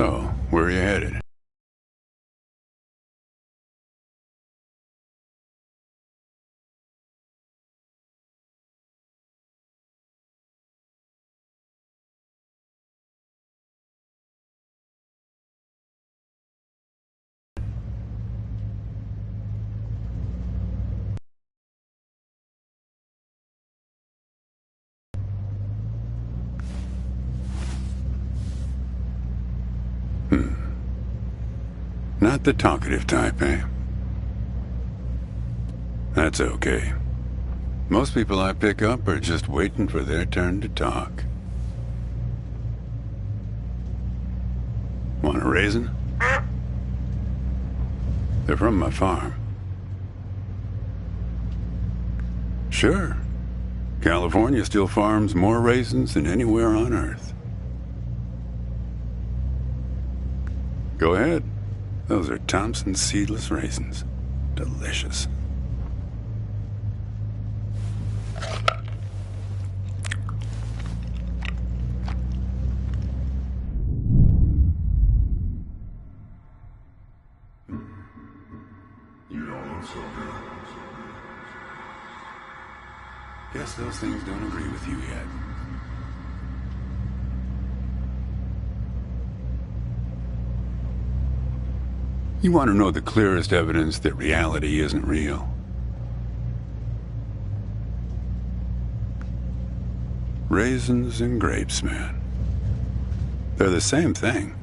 So, where are you headed? Not the talkative type, eh? That's okay. Most people I pick up are just waiting for their turn to talk. Want a raisin? They're from my farm. Sure. California still farms more raisins than anywhere on Earth. Go ahead. Those are Thompson seedless raisins. Delicious. You don't look so good. Guess those things don't agree with you yet. You want to know the clearest evidence that reality isn't real? Raisins and grapes, man. They're the same thing,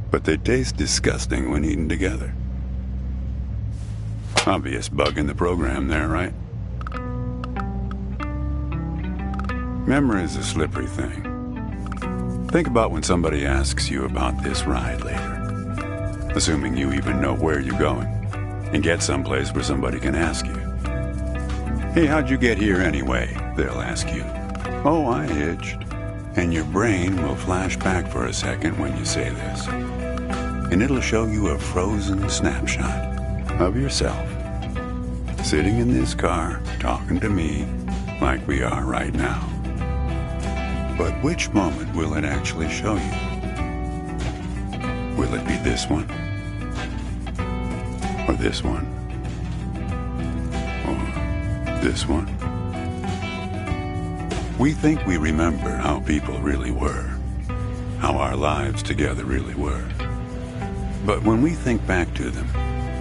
but they taste disgusting when eaten together. Obvious bug in the program there, right? Memory's a slippery thing. Think about when somebody asks you about this ride later. Assuming you even know where you're going, and get someplace where somebody can ask you. Hey, how'd you get here anyway? They'll ask you. Oh, I hitched. And your brain will flash back for a second when you say this. And it'll show you a frozen snapshot of yourself, sitting in this car, talking to me like we are right now. But which moment will it actually show you? Will it be this one? Or this one? Or this one? We think we remember how people really were, how our lives together really were. But when we think back to them,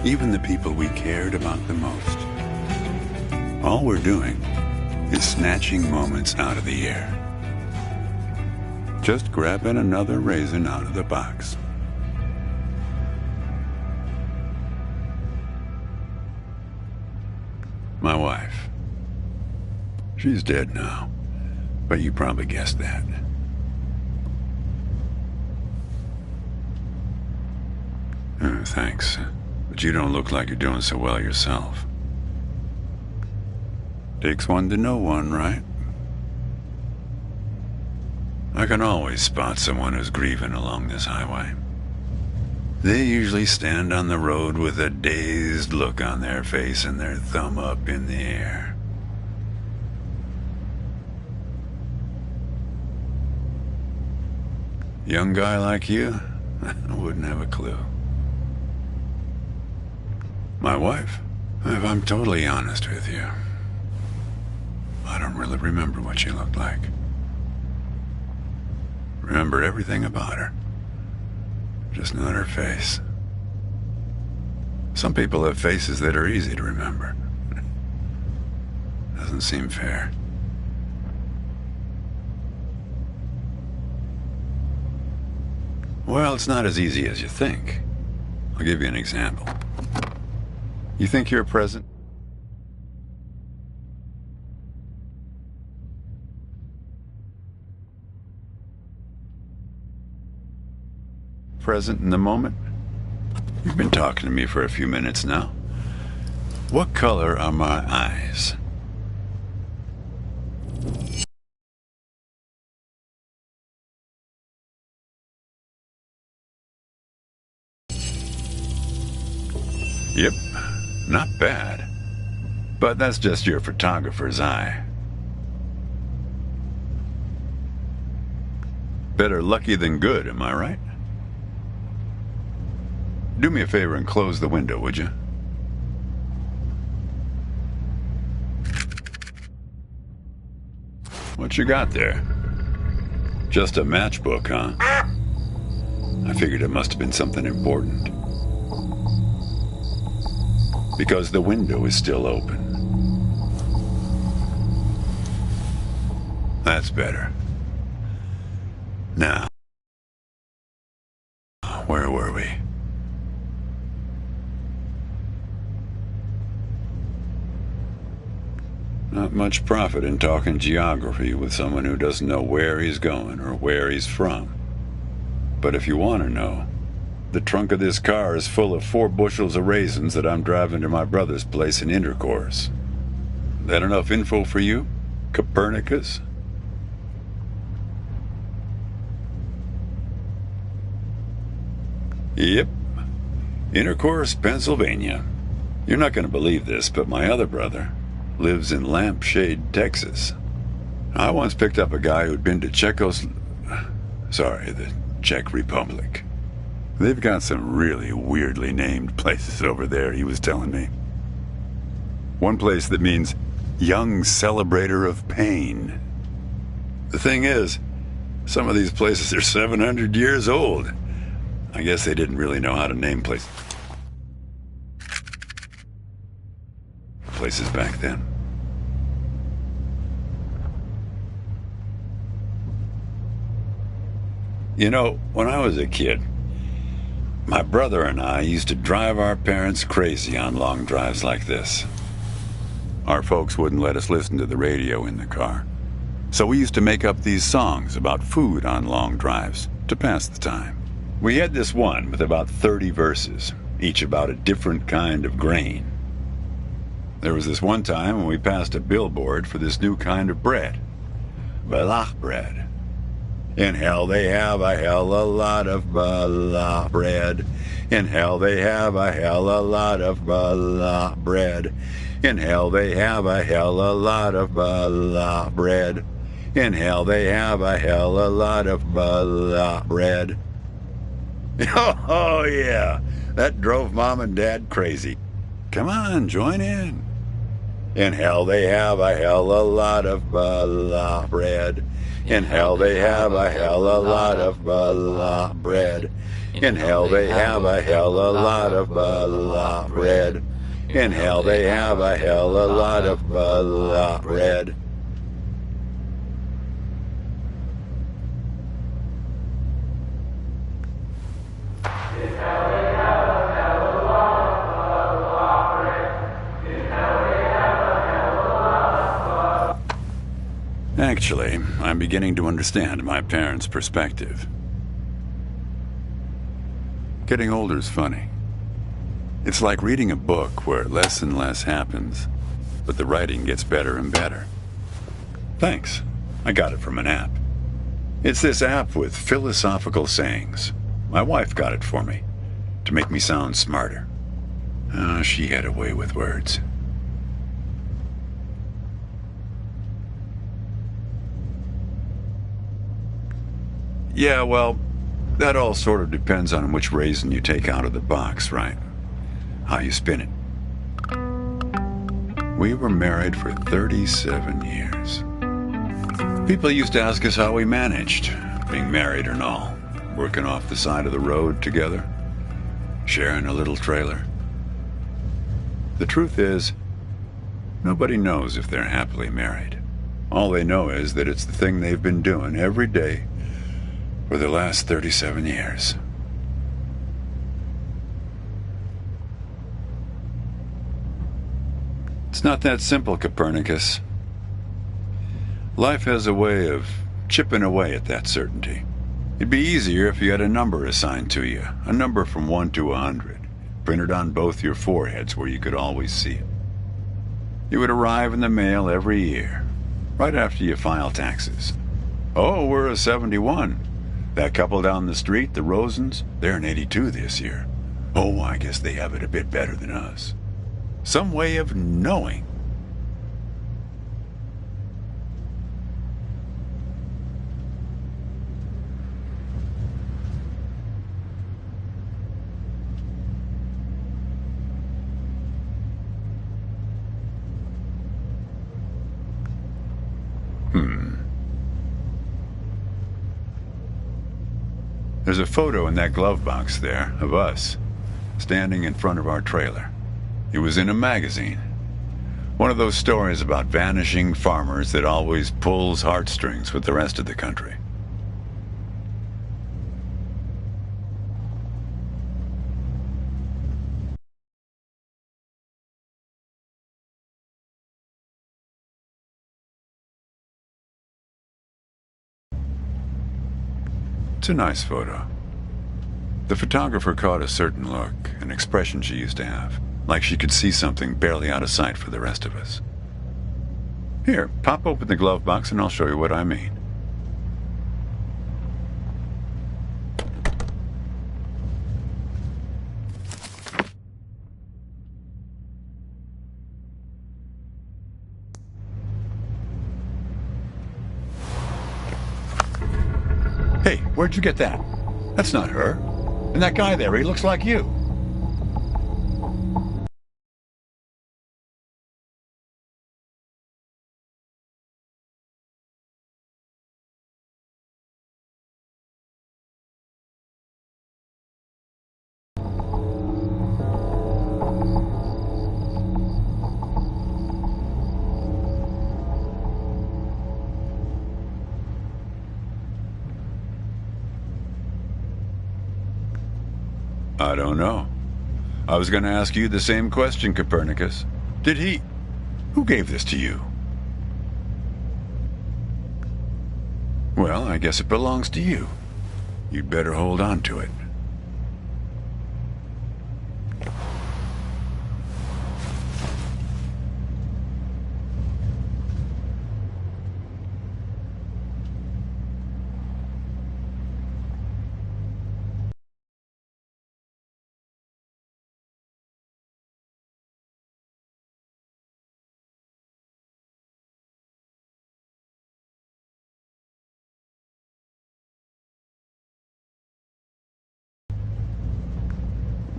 even the people we cared about the most, all we're doing is snatching moments out of the air. Just grabbing another raisin out of the box. My wife. She's dead now, but you probably guessed that. Thanks, but you don't look like you're doing so well yourself. Takes one to know one, right? I can always spot someone who's grieving along this highway. They usually stand on the road with a dazed look on their face and their thumb up in the air. Young guy like you, I wouldn't have a clue. My wife, if I'm totally honest with you, I don't really remember what she looked like. Remember everything about her. Just not her face. Some people have faces that are easy to remember. Doesn't seem fair. Well, it's not as easy as you think. I'll give you an example. You think you're present? Present in the moment? You've been talking to me for a few minutes now. What color are my eyes? Yep, not bad. But that's just your photographer's eye. Better lucky than good, am I right? Do me a favor and close the window, would you? What you got there? Just a matchbook, huh? I figured it must have been something important. Because the window is still open. That's better. Now, where were we? Not much profit in talking geography with someone who doesn't know where he's going or where he's from. But if you want to know, the trunk of this car is full of 4 bushels of raisins that I'm driving to my brother's place in Intercourse. That enough info for you, Copernicus? Yep. Intercourse, Pennsylvania. You're not going to believe this, but my other brother lives in Lampshade, Texas. I once picked up a guy who'd been to the Czech Republic. They've got some really weirdly named places over there, he was telling me. One place that means young celebrator of pain. The thing is, some of these places are 700 years old. I guess they didn't really know how to name places back then. You know, when I was a kid, my brother and I used to drive our parents crazy on long drives like this. Our folks wouldn't let us listen to the radio in the car, so we used to make up these songs about food on long drives to pass the time. We had this one with about 30 verses, each about a different kind of grain. There was this one time when we passed a billboard for this new kind of bread, balach bread. In hell they have a hell a lot of balach bread. In hell they have a hell a lot of balach bread. In hell they have a hell a lot of balach bread. In hell they have a hell a lot of balach bread. Oh yeah, that drove Mom and Dad crazy. Come on, join in. In hell they have a hell a lot of balach bread. In hell they have a hell a lot of balach bread. In hell they have a hell a lot of balach bread. In hell they have a hell a lot of balach bread. Actually, I'm beginning to understand my parents' perspective. Getting older's funny. It's like reading a book where less and less happens, but the writing gets better and better. Thanks. I got it from an app. It's this app with philosophical sayings. My wife got it for me, to make me sound smarter. Oh, she had a way with words. Yeah, well, that all sort of depends on which raisin you take out of the box, right? How you spin it. We were married for 37 years. People used to ask us how we managed, being married and all, working off the side of the road together, sharing a little trailer. The truth is, nobody knows if they're happily married. All they know is that it's the thing they've been doing every day for the last 37 years. It's not that simple, Copernicus. Life has a way of chipping away at that certainty. It'd be easier if you had a number assigned to you, a number from 1 to 100, printed on both your foreheads where you could always see it. It would arrive in the mail every year, right after you file taxes. Oh, we're a 71. That couple down the street, the Rosens, they're an 82 this year. Oh, I guess they have it a bit better than us. Some way of knowing. There's a photo in that glove box there of us, standing in front of our trailer. It was in a magazine. One of those stories about vanishing farmers that always pulls heartstrings with the rest of the country. It's a nice photo. The photographer caught a certain look, an expression she used to have, like she could see something barely out of sight for the rest of us. Here, pop open the glove box and I'll show you what I mean. Hey, where'd you get that? That's not her. And that guy there, he looks like you. I don't know. I was going to ask you the same question, Copernicus. Did he... Who gave this to you? Well, I guess it belongs to you. You'd better hold on to it.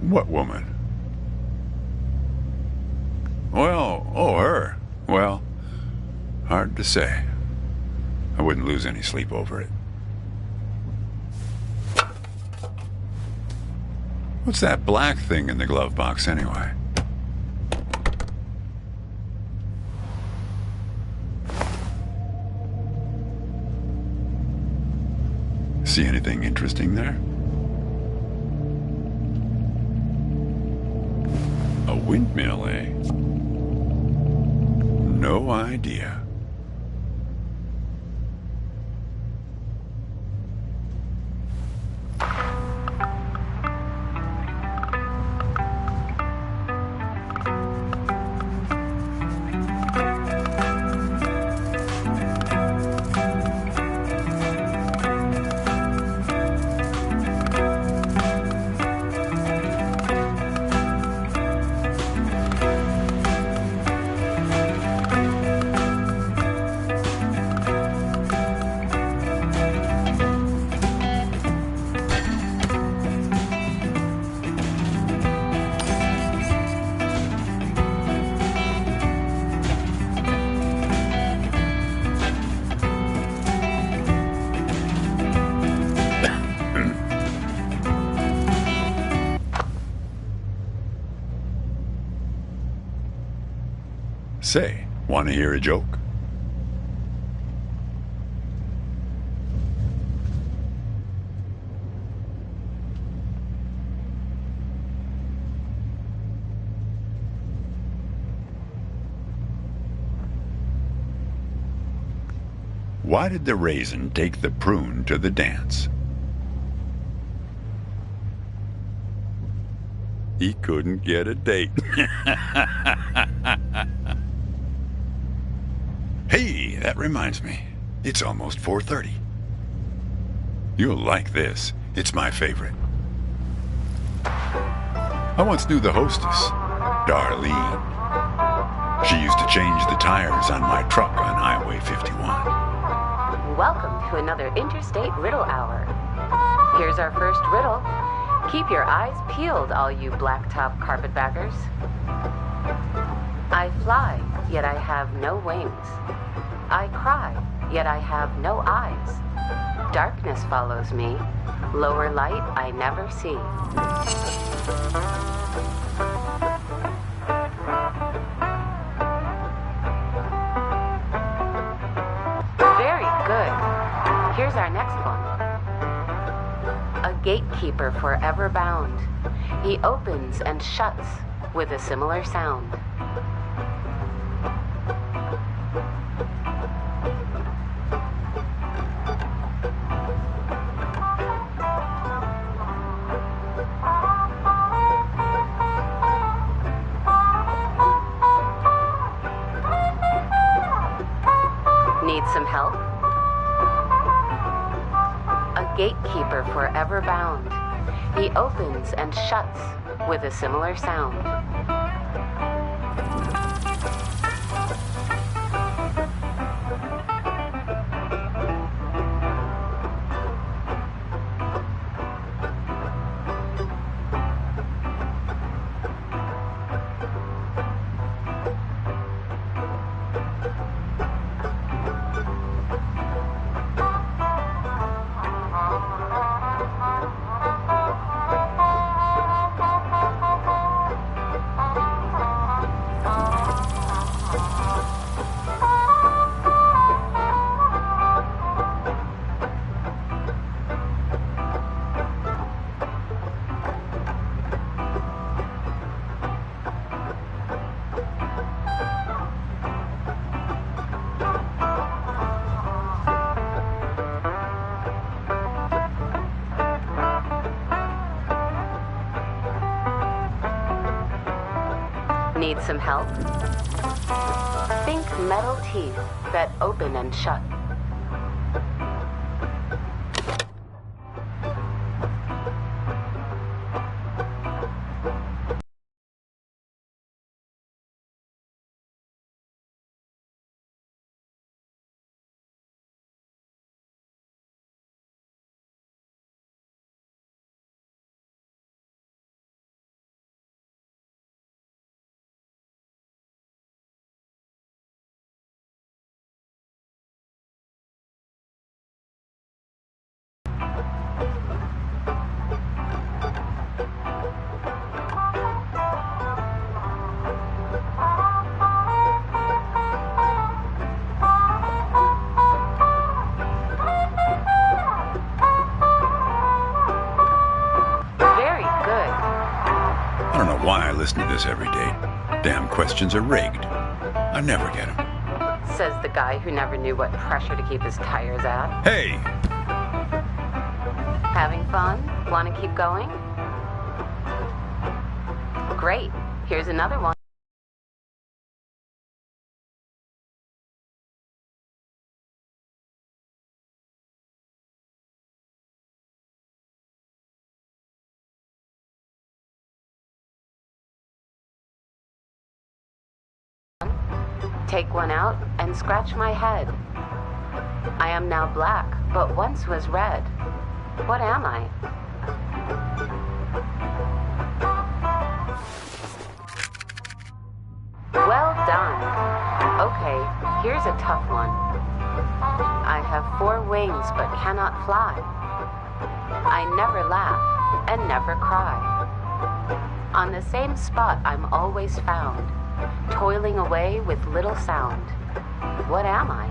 What woman? Well, oh, her. Well, hard to say. I wouldn't lose any sleep over it. What's that black thing in the glove box anyway? See anything interesting there? A windmill, eh? No idea. Say, want to hear a joke? Why did the raisin take the prune to the dance? He couldn't get a date. Hey, that reminds me. It's almost 4:30. You'll like this. It's my favorite. I once knew the hostess, Darlene. She used to change the tires on my truck on Highway 51. Welcome to another Interstate Riddle Hour. Here's our first riddle. Keep your eyes peeled, all you blacktop carpetbaggers. I fly, yet I have no wings. I cry, yet I have no eyes. Darkness follows me. Lower light I never see. Very good. Here's our next one. A gatekeeper forever bound. He opens and shuts with a similar sound. Need some help? A gatekeeper forever bound. He opens and shuts with a similar sound. Need some help? Think metal teeth that open and shut. I don't know why I listen to this every day. Damn questions are rigged. I never get them. Says the guy who never knew what pressure to keep his tires at. Hey! Having fun? Want to keep going? Great. Here's another one. Take one out and scratch my head. I am now black, but once was red. What am I? Well done. Okay, here's a tough one. I have 4 wings but cannot fly. I never laugh and never cry. On the same spot I'm always found, toiling away with little sound. What am I?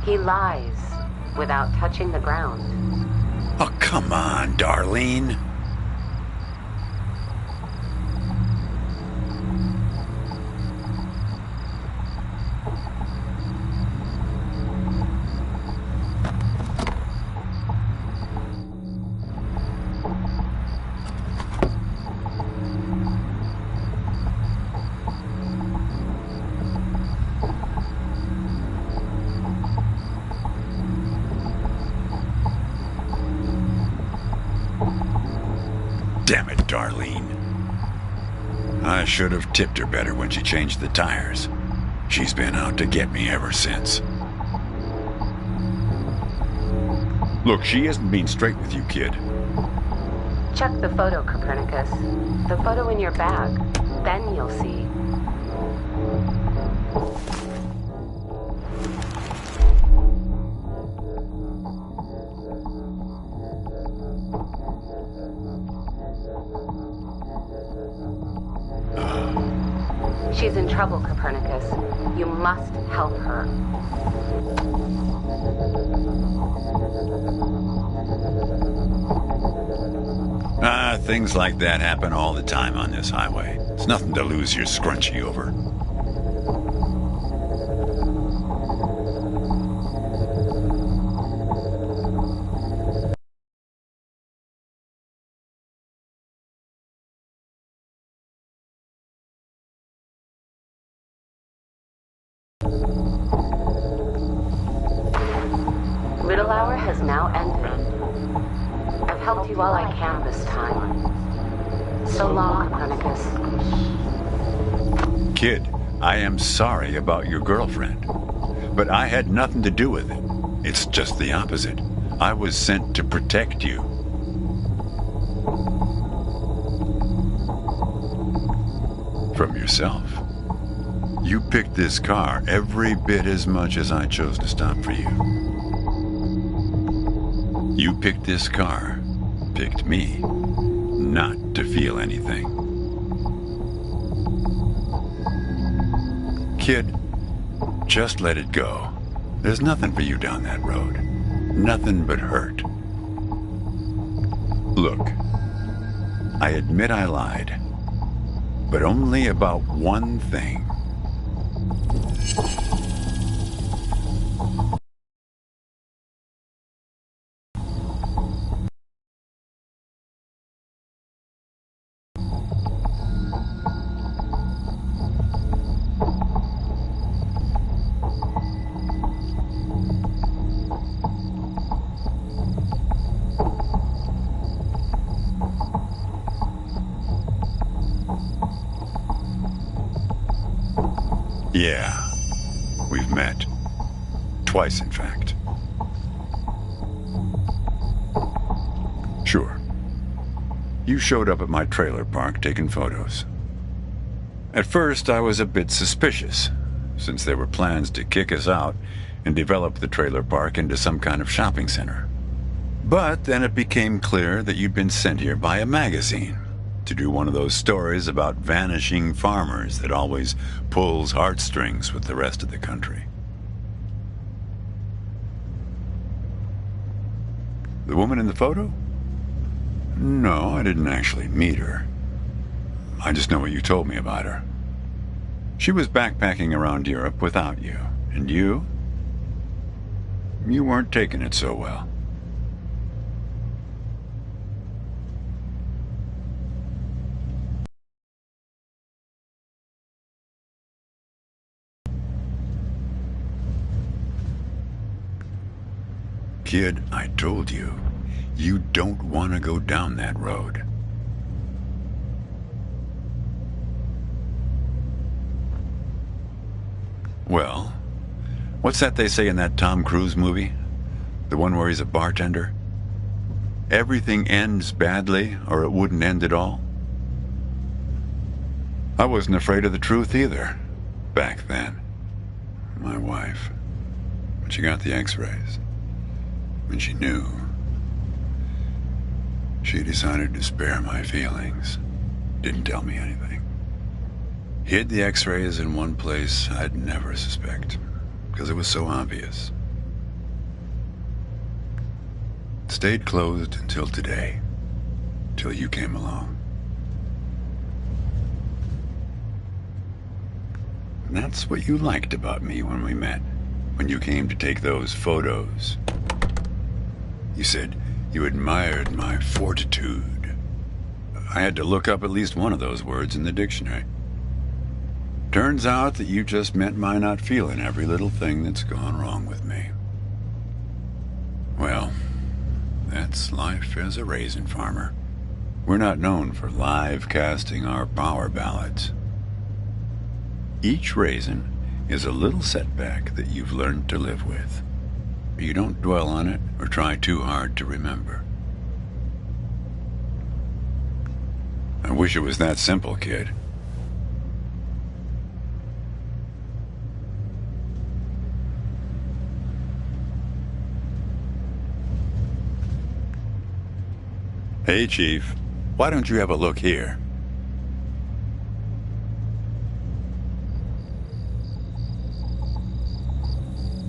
He lies without touching the ground. Oh, come on, Darlene. Damn it, Darlene. I should have tipped her better when she changed the tires. She's been out to get me ever since. Look, she isn't being straight with you, kid. Check the photo, Copernicus. The photo in your bag. Then you'll see. She's in trouble, Copernicus. You must help her. Things like that happen all the time on this highway. It's nothing to lose your scrunchie over. Little hour has now ended. I've helped you all I can this time. So long, Copernicus. Kid, I am sorry about your girlfriend. But I had nothing to do with it. It's just the opposite. I was sent to protect you. From yourself. You picked this car every bit as much as I chose to stop for you. You picked this car, picked me, not to feel anything. Kid, just let it go. There's nothing for you down that road. Nothing but hurt. Look, I admit I lied, but only about one thing. Yeah, we've met. Twice, in fact. Sure. You showed up at my trailer park taking photos. At first, I was a bit suspicious, since there were plans to kick us out and develop the trailer park into some kind of shopping center. But then it became clear that you'd been sent here by a magazine to do one of those stories about vanishing farmers that always pulls heartstrings with the rest of the country. The woman in the photo? No, I didn't actually meet her. I just know what you told me about her. She was backpacking around Europe without you. And you? You weren't taking it so well. Kid, I told you, you don't want to go down that road. Well, what's that they say in that Tom Cruise movie? The one where he's a bartender? Everything ends badly, or it wouldn't end at all. I wasn't afraid of the truth either, back then. My wife, when she got the x-rays, when she knew, she decided to spare my feelings. Didn't tell me anything. Hid the x-rays in one place I'd never suspect, because it was so obvious. stayed closed until today, till you came along. And that's what you liked about me when we met, when you came to take those photos. You said you admired my fortitude. I had to look up at least one of those words in the dictionary. Turns out that you just meant my not feeling every little thing that's gone wrong with me. Well, that's life as a raisin farmer. We're not known for live casting our power ballots. Each raisin is a little setback that you've learned to live with. You don't dwell on it or try too hard to remember. I wish it was that simple, kid. Hey, Chief. Why don't you have a look here?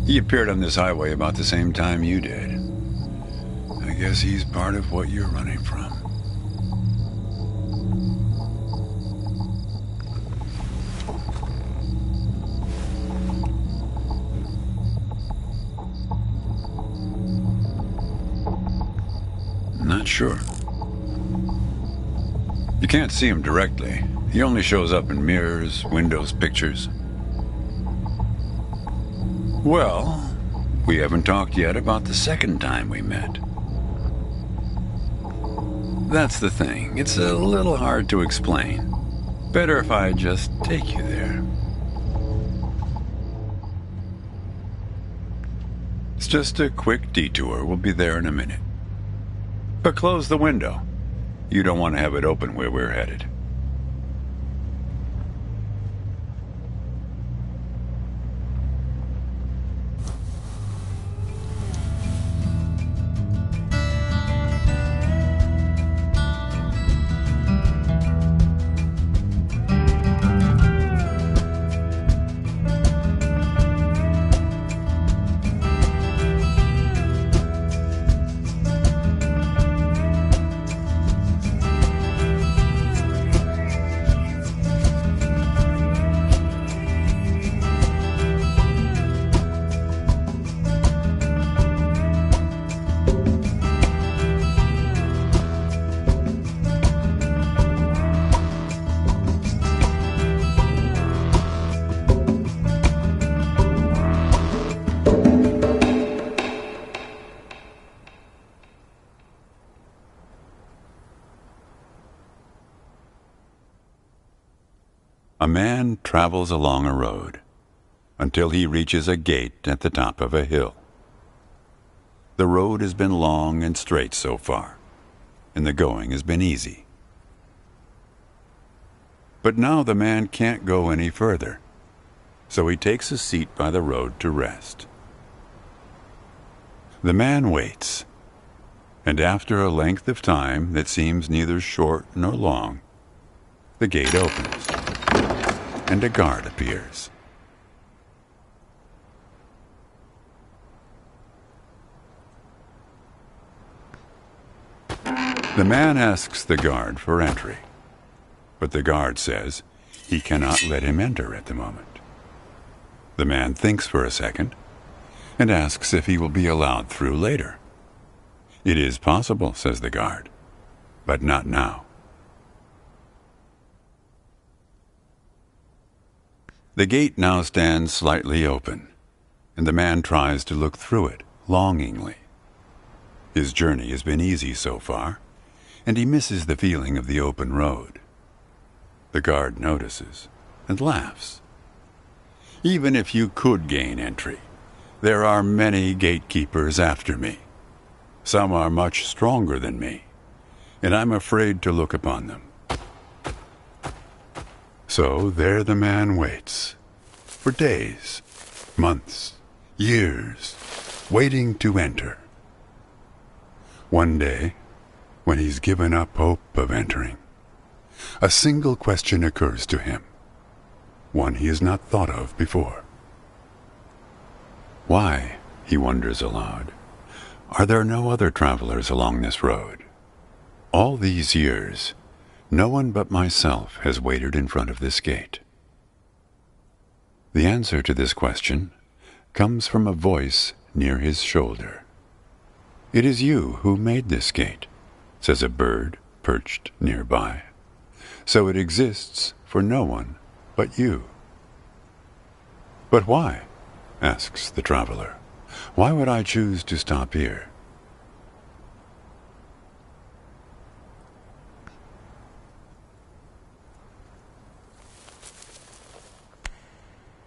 He appeared on this highway about the same time you did. I guess he's part of what you're running from. Not sure. You can't see him directly. He only shows up in mirrors, windows, pictures. Well, we haven't talked yet about the second time we met. That's the thing. It's a little hard to explain. Better if I just take you there. It's just a quick detour. We'll be there in a minute. But close the window. You don't want to have it open where we're headed. A man travels along a road until he reaches a gate at the top of a hill. The road has been long and straight so far, and the going has been easy. But now the man can't go any further, so he takes a seat by the road to rest. The man waits, and after a length of time that seems neither short nor long, the gate opens, and a guard appears. The man asks the guard for entry, but the guard says he cannot let him enter at the moment. The man thinks for a second and asks if he will be allowed through later. It is possible, says the guard, but not now. The gate now stands slightly open, and the man tries to look through it longingly. His journey has been easy so far, and he misses the feeling of the open road. The guard notices and laughs. Even if you could gain entry, there are many gatekeepers after me. Some are much stronger than me, and I'm afraid to look upon them. So there the man waits, for days, months, years, waiting to enter. One day, when he's given up hope of entering, a single question occurs to him, one he has not thought of before. Why, he wonders aloud, Are there no other travelers along this road? All these years, no one but myself has waited in front of this gate. The answer to this question comes from a voice near his shoulder. "It is you who made this gate," says a bird perched nearby. "So it exists for no one but you." "But why?" asks the traveler. "Why would I choose to stop here?"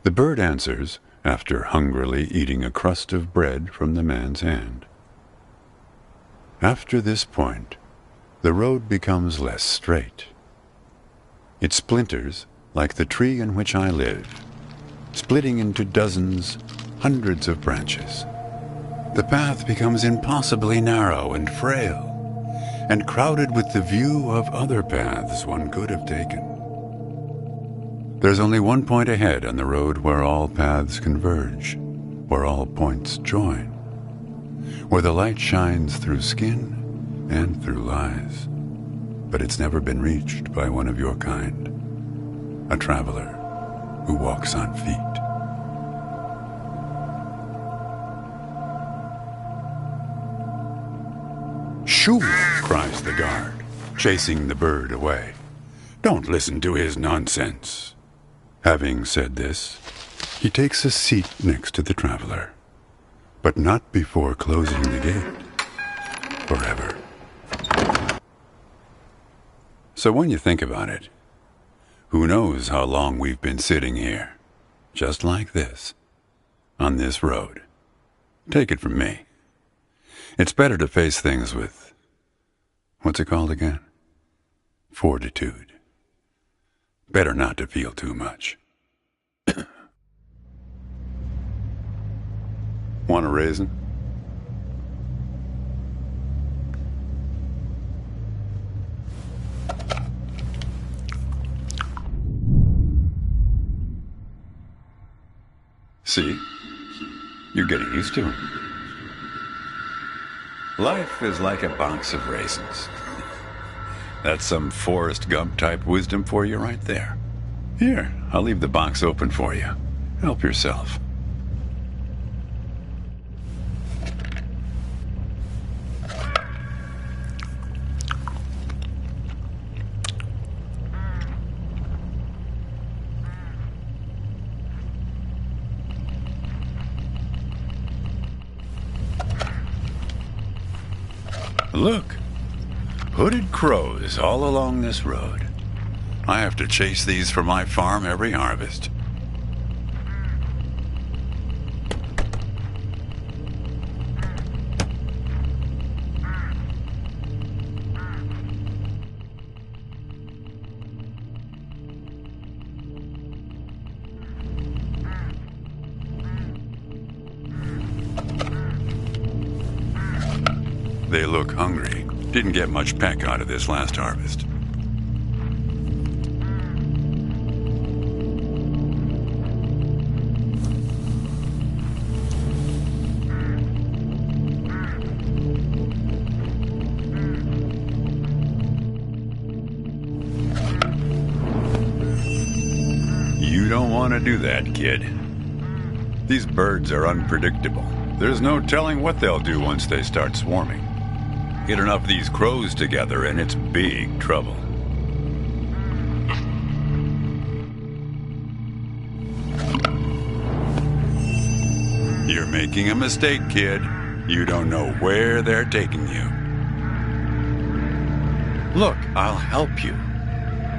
The bird answers after hungrily eating a crust of bread from the man's hand. After this point, the road becomes less straight. It splinters like the tree in which I live, splitting into dozens, hundreds of branches. The path becomes impossibly narrow and frail, and crowded with the view of other paths one could have taken. There's only one point ahead on the road where all paths converge, where all points join, where the light shines through skin and through lies. But it's never been reached by one of your kind, a traveler who walks on feet. "Shoo!" cries the guard, chasing the bird away. "Don't listen to his nonsense." Having said this, he takes a seat next to the traveler, but not before closing the gate forever. So when you think about it, who knows how long we've been sitting here, just like this, on this road. Take it from me. It's better to face things with, what's it called again? Fortitude. Better not to feel too much. Want a raisin? See? You're getting used to it. Life is like a box of raisins. That's some Forrest Gump type wisdom for you right there. Here, I'll leave the box open for you. Help yourself. Look, hooded crows all along this road. I have to chase these for my farm every harvest. They look hungry. Didn't get much peck out of this last harvest. You don't want to do that, kid. These birds are unpredictable. There's no telling what they'll do once they start swarming. Get enough of these crows together and it's big trouble. You're making a mistake, kid. You don't know where they're taking you. Look, I'll help you.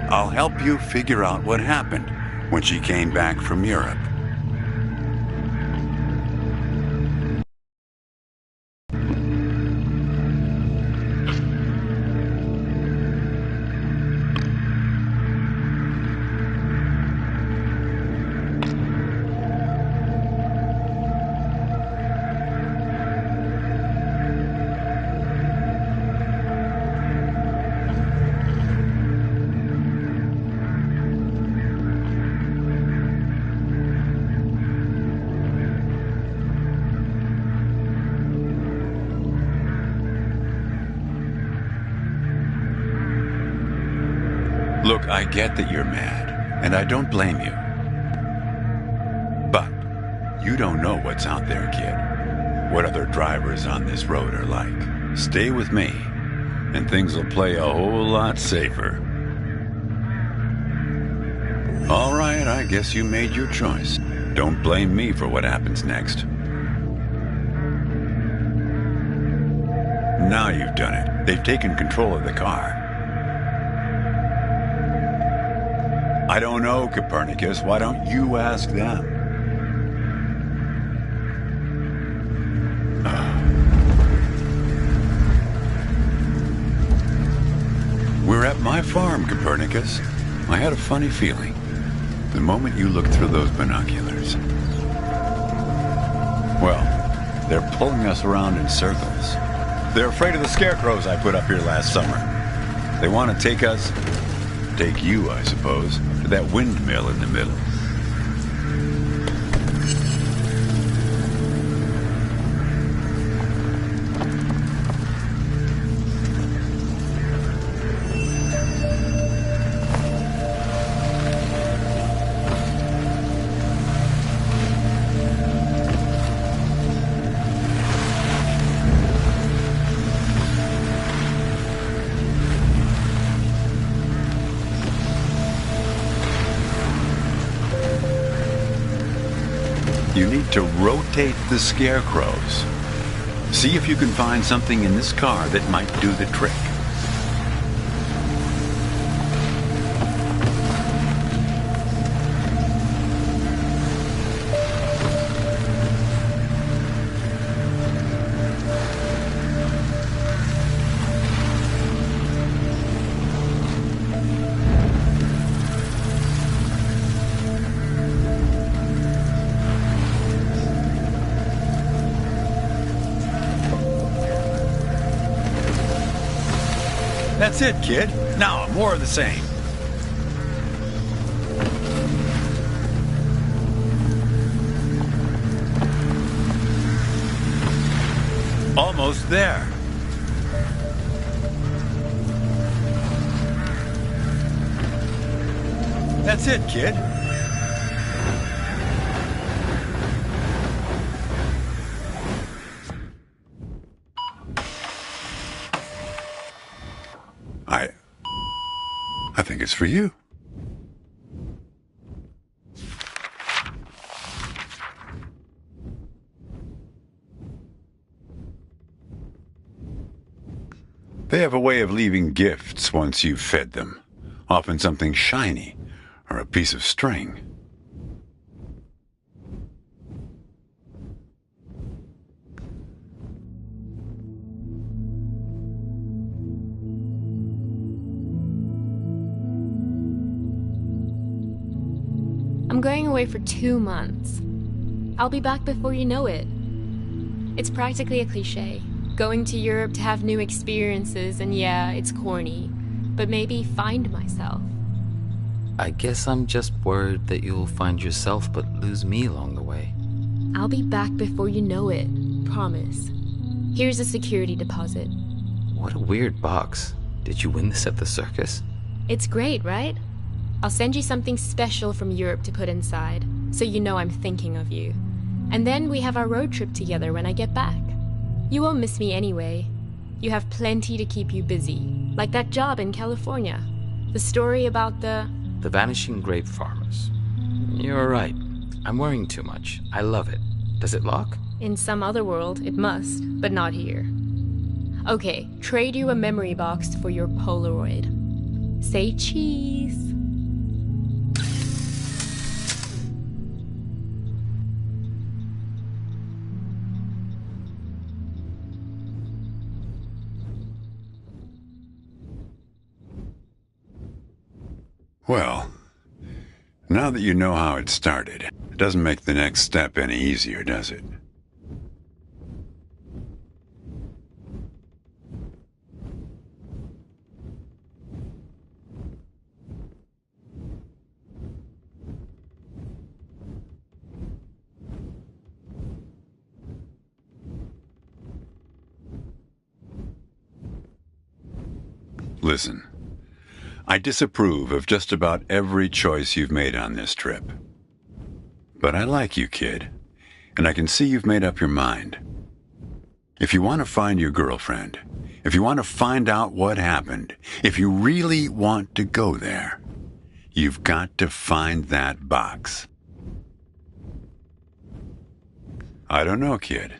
I'll help you figure out what happened when she came back from Europe. Look, I get that you're mad, and I don't blame you. But you don't know what's out there, kid. What other drivers on this road are like. Stay with me, and things will play a whole lot safer. All right, I guess you made your choice. Don't blame me for what happens next. Now you've done it. They've taken control of the car. I don't know, Copernicus. Why don't you ask them? We're at my farm, Copernicus. I had a funny feeling the moment you looked through those binoculars. Well, they're pulling us around in circles. They're afraid of the scarecrows I put up here last summer. They want to take you, I suppose, to that windmill in the middle. You need to rotate the scarecrows. See if you can find something in this car that might do the trick. That's it, kid. Now, more of the same. Almost there. That's it, kid. I think it's for you. They have a way of leaving gifts once you've fed them. Often something shiny or a piece of string. I'm going away for 2 months. I'll be back before you know it. It's practically a cliche. Going to Europe to have new experiences, and yeah, it's corny. But maybe find myself. I guess I'm just worried that you'll find yourself but lose me along the way. I'll be back before you know it. Promise. Here's a security deposit. What a weird box. Did you win this at the circus? It's great, right? I'll send you something special from Europe to put inside, so you know I'm thinking of you. And then we have our road trip together when I get back. You won't miss me anyway. You have plenty to keep you busy, like that job in California. The story about the vanishing grape farmers. You're right. I'm worrying too much. I love it. Does it lock? In some other world, it must, but not here. Okay, trade you a memory box for your Polaroid. Say cheese. Well, now that you know how it started, it doesn't make the next step any easier, does it? Listen, I disapprove of just about every choice you've made on this trip. But I like you, kid, and I can see you've made up your mind. If you want to find your girlfriend, if you want to find out what happened, if you really want to go there, you've got to find that box. I don't know, kid.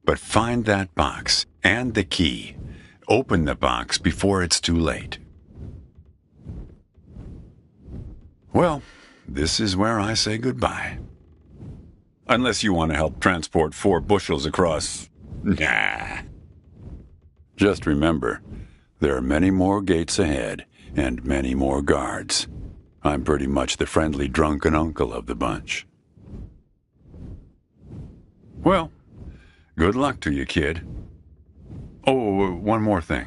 But find that box and the key. Open the box before it's too late. Well, this is where I say goodbye. Unless you want to help transport 4 bushels across. Nah. Just remember, there are many more gates ahead and many more guards. I'm pretty much the friendly drunken uncle of the bunch. Well, good luck to you, kid. Oh, one more thing.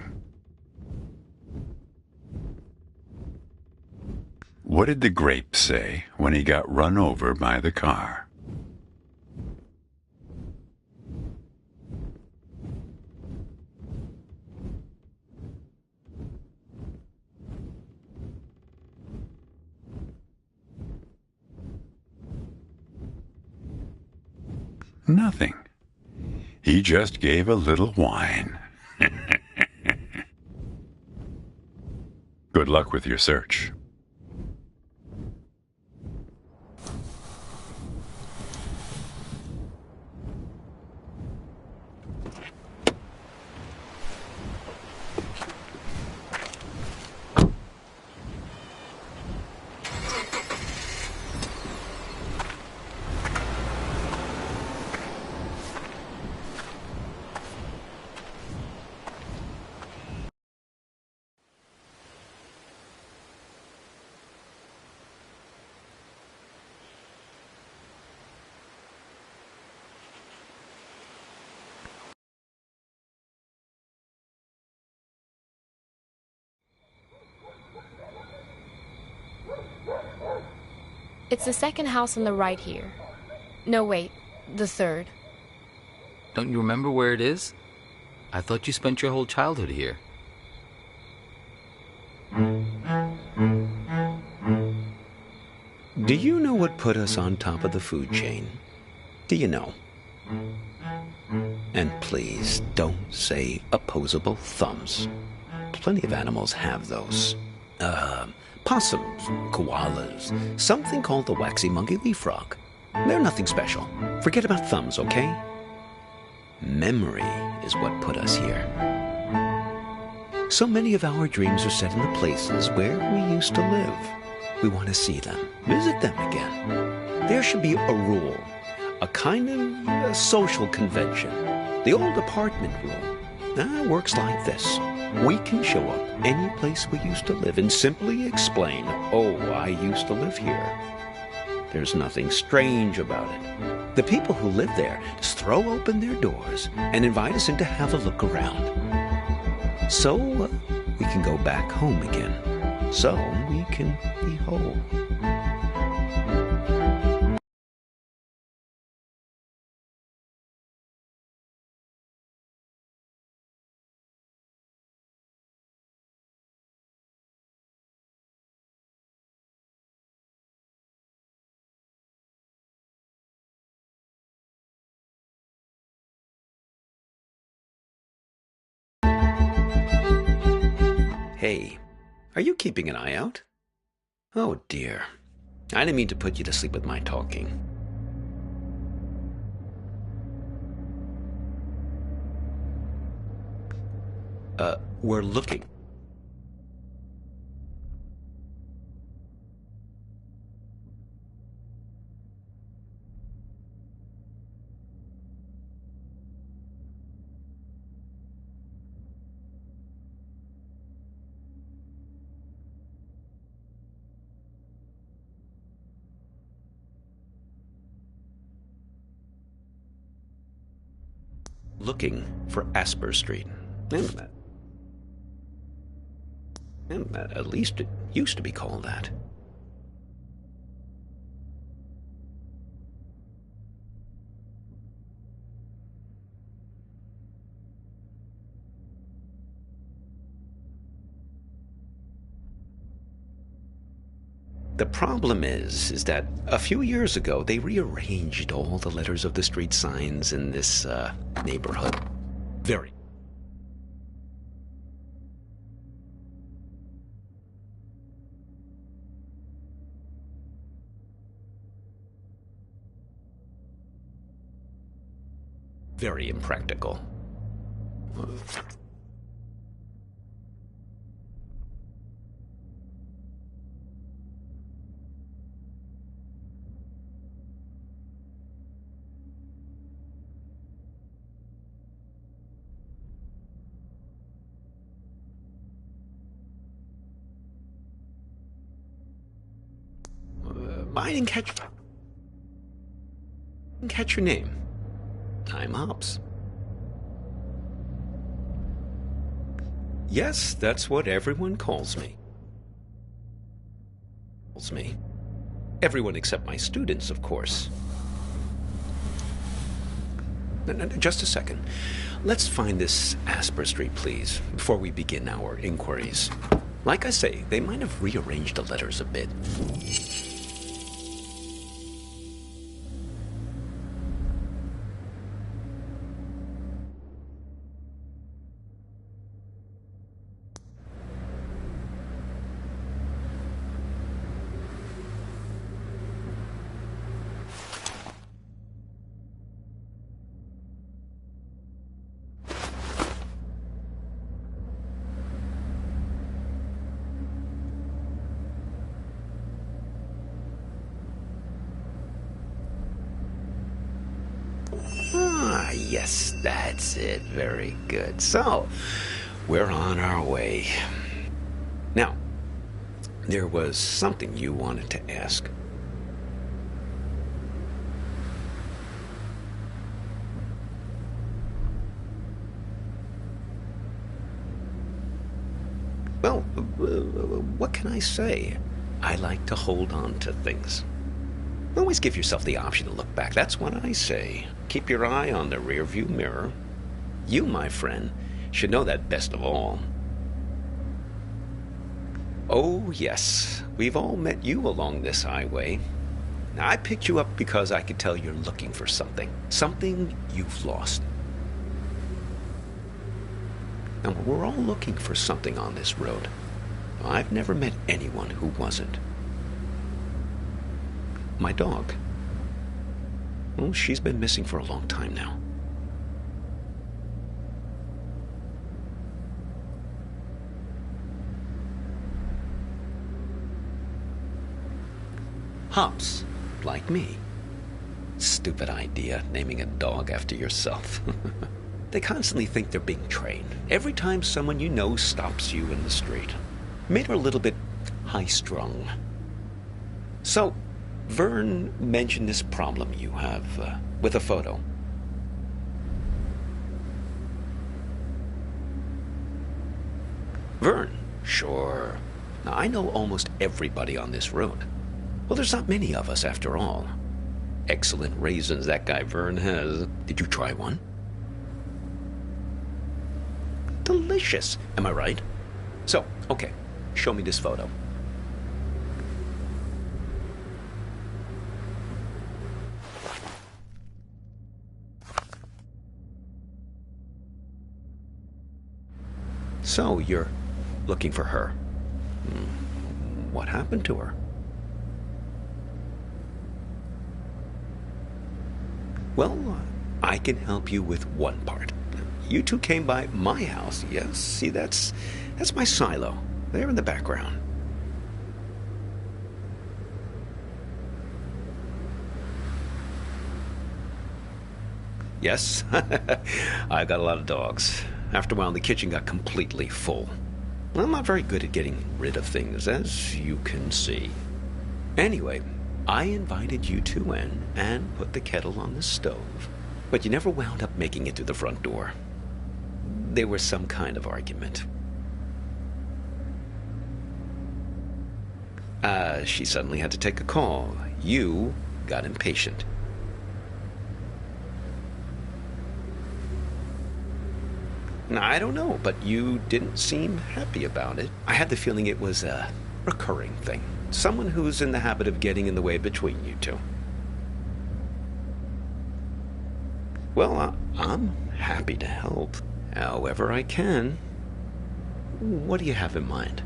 What did the grape say when he got run over by the car? Nothing. He just gave a little whine. Good luck with your search. It's the second house on the right here. No, wait, the third. Don't you remember where it is? I thought you spent your whole childhood here. Do you know what put us on top of the food chain? Do you know? And please, don't say opposable thumbs. Plenty of animals have those. Possums, koalas, something called the waxy monkey leaf frog. They're nothing special. Forget about thumbs, okay? Memory is what put us here. So many of our dreams are set in the places where we used to live. We want to see them, visit them again. There should be a rule, a kind of a social convention. The old apartment rule. Works like this. We can show up any place we used to live and simply explain, oh, I used to live here. There's nothing strange about it. The people who live there just throw open their doors and invite us in to have a look around. So we can go back home again. So we can be whole. Hey, are you keeping an eye out? Oh dear, I didn't mean to put you to sleep with my talking. We're looking. Looking for Asper Street. At least it used to be called that. The problem is that a few years ago, they rearranged all the letters of the street signs in this, neighborhood. Very. Very impractical. I didn't catch your name. I'm Hobbs. Yes, that's what everyone calls me. Everyone except my students, of course. No, just a second. Let's find this Asper Street, please, before we begin our inquiries. Like I say, they might have rearranged the letters a bit. Ah, yes, that's it. Very good. So, we're on our way. Now, there was something you wanted to ask. Well, what can I say? I like to hold on to things. Always give yourself the option to look back. That's what I say. Keep your eye on the rearview mirror. You, my friend, should know that best of all. Oh, yes. We've all met you along this highway. Now, I picked you up because I could tell you're looking for something. Something you've lost. Now, we're all looking for something on this road. I've never met anyone who wasn't. My dog. Well, she's been missing for a long time now. Hobbs, like me. Stupid idea, naming a dog after yourself. They constantly think they're being trained. Every time someone you know stops you in the street. Made her a little bit high-strung. So, Vern mentioned this problem you have with a photo. Vern? Sure. Now, I know almost everybody on this road. Well, there's not many of us, after all. Excellent raisins that guy Vern has. Did you try one? Delicious. Am I right? So, okay. Show me this photo. So, you're looking for her. What happened to her? Well, I can help you with one part. You two came by my house, yes? See, that's my silo. There in the background. Yes, I've got a lot of dogs. After a while, the kitchen got completely full. I'm not very good at getting rid of things, as you can see. Anyway, I invited you two in and put the kettle on the stove. But you never wound up making it to the front door. There was some kind of argument. She suddenly had to take a call. You got impatient. Now, I don't know, but you didn't seem happy about it. I had the feeling it was a recurring thing. Someone who's in the habit of getting in the way between you two. Well, I'm happy to help, however I can. What do you have in mind?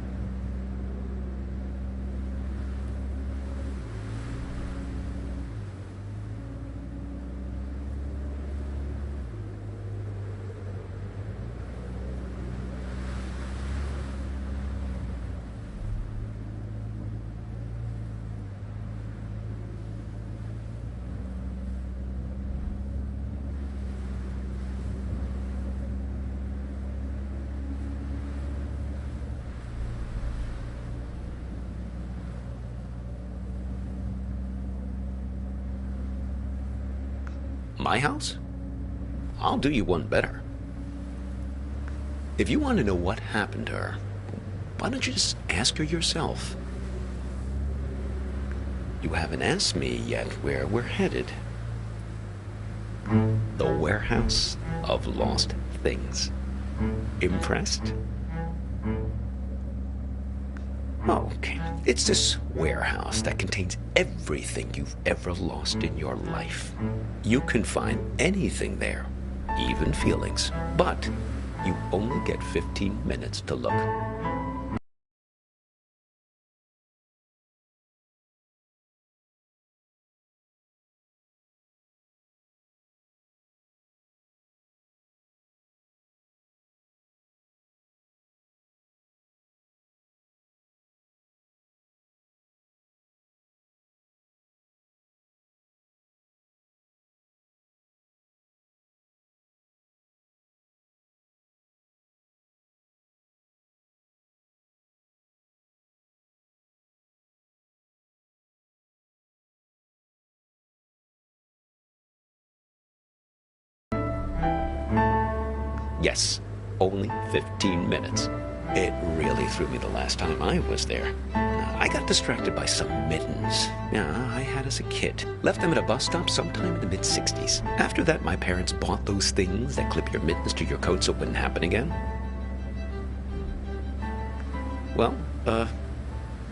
My house? I'll do you one better. If you want to know what happened to her, why don't you just ask her yourself? You haven't asked me yet where we're headed. The warehouse of lost things. Impressed? Okay. It's this warehouse that contains everything you've ever lost in your life. You can find anything there, even feelings, but you only get 15 minutes to look. Yes, only 15 minutes. It really threw me the last time I was there. I got distracted by some mittens. I had as a kid. Left them at a bus stop sometime in the mid-60s. After that, my parents bought those things that clip your mittens to your coat so it wouldn't happen again. Well,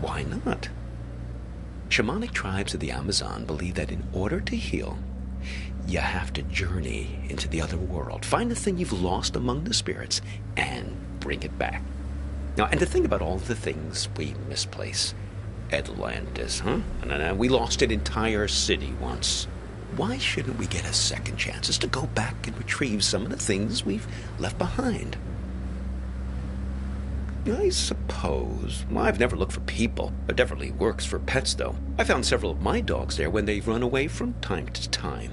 why not? Shamanic tribes of the Amazon believe that in order to heal, you have to journey into the other world, find the thing you've lost among the spirits, and bring it back. Now, and to think about all the things we misplace. Atlantis, huh? And we lost an entire city once. Why shouldn't we get a second chance just to go back and retrieve some of the things we've left behind? I suppose. Well, I've never looked for people. It definitely works for pets, though. I found several of my dogs there when they've run away from time to time.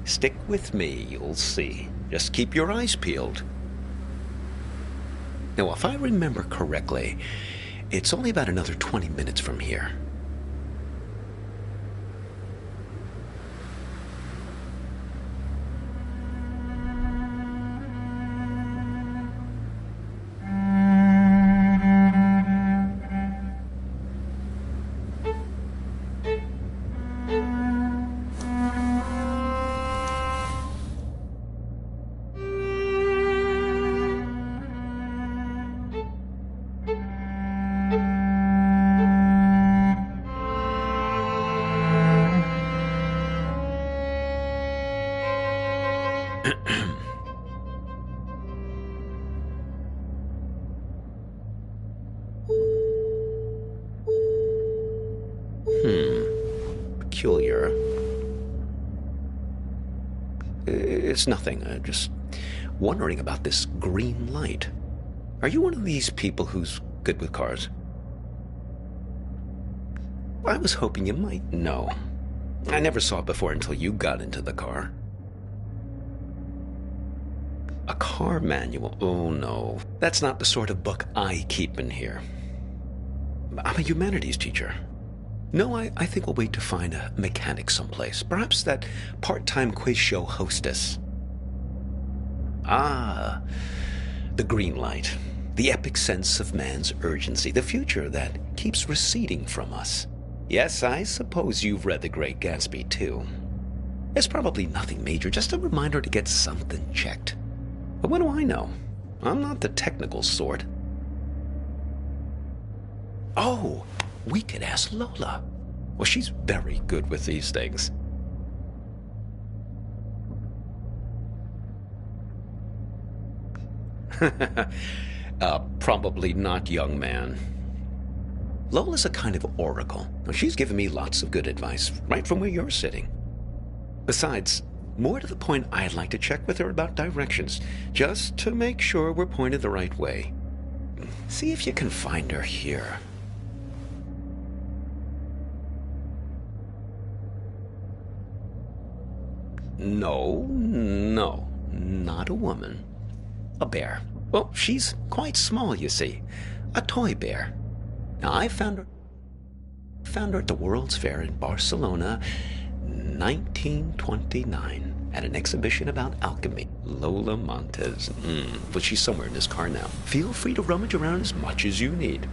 Stick with me, you'll see. Just keep your eyes peeled. Now, if I remember correctly, it's only about another 20 minutes from here. Peculiar. It's nothing. Just wondering about this green light. Are you one of these people who's good with cars? I was hoping you might know. I never saw it before until you got into the car. A car manual? Oh no. That's not the sort of book I keep in here. I'm a humanities teacher. No, I think we'll wait to find a mechanic someplace. Perhaps that part-time quiz show hostess. Ah, the green light. The epic sense of man's urgency. The future that keeps receding from us. Yes, I suppose you've read The Great Gatsby, too. It's probably nothing major, just a reminder to get something checked. But what do I know? I'm not the technical sort. Oh, We could ask Lola. Well, she's very good with these things. Probably not, young man. Lola's a kind of oracle. She's given me lots of good advice, right from where you're sitting. Besides, more to the point, I'd like to check with her about directions, just to make sure we're pointed the right way. See if you can find her here. No, not a woman. A bear. Well, she's quite small, you see. A toy bear. Now, I found her at the World's Fair in Barcelona, 1929, at an exhibition about alchemy. Lola Montez. But she's somewhere in this car now. Feel free to rummage around as much as you need.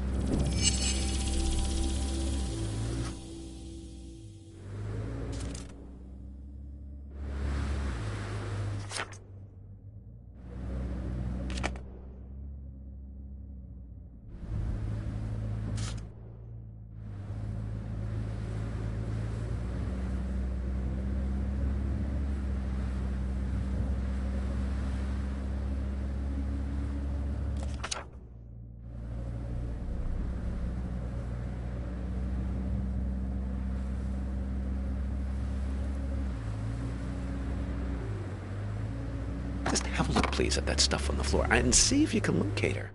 Just have a look, please, at that stuff on the floor and see if you can locate her.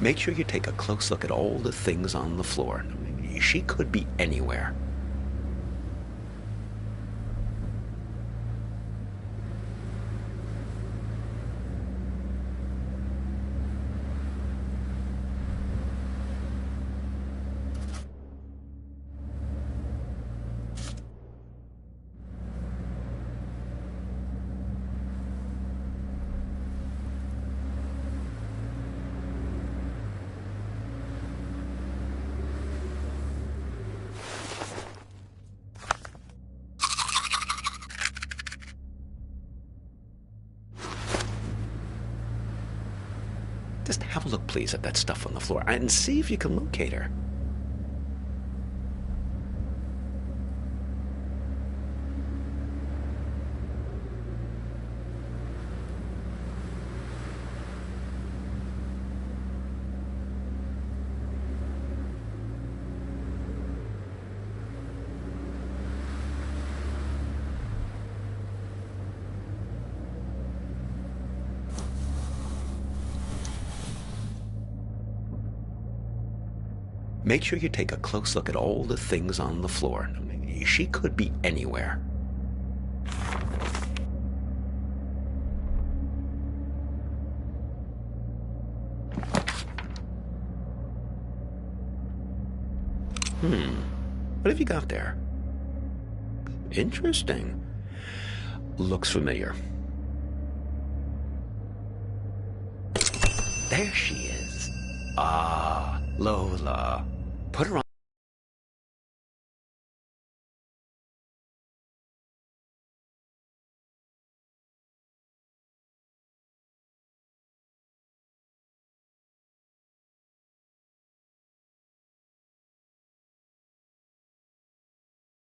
Make sure you take a close look at all the things on the floor. She could be anywhere. Just have a look, please, at that stuff on the floor and see if you can locate her. Make sure you take a close look at all the things on the floor. She could be anywhere. What have you got there? Interesting. Looks familiar. There she is. Ah, Lola. Put her on.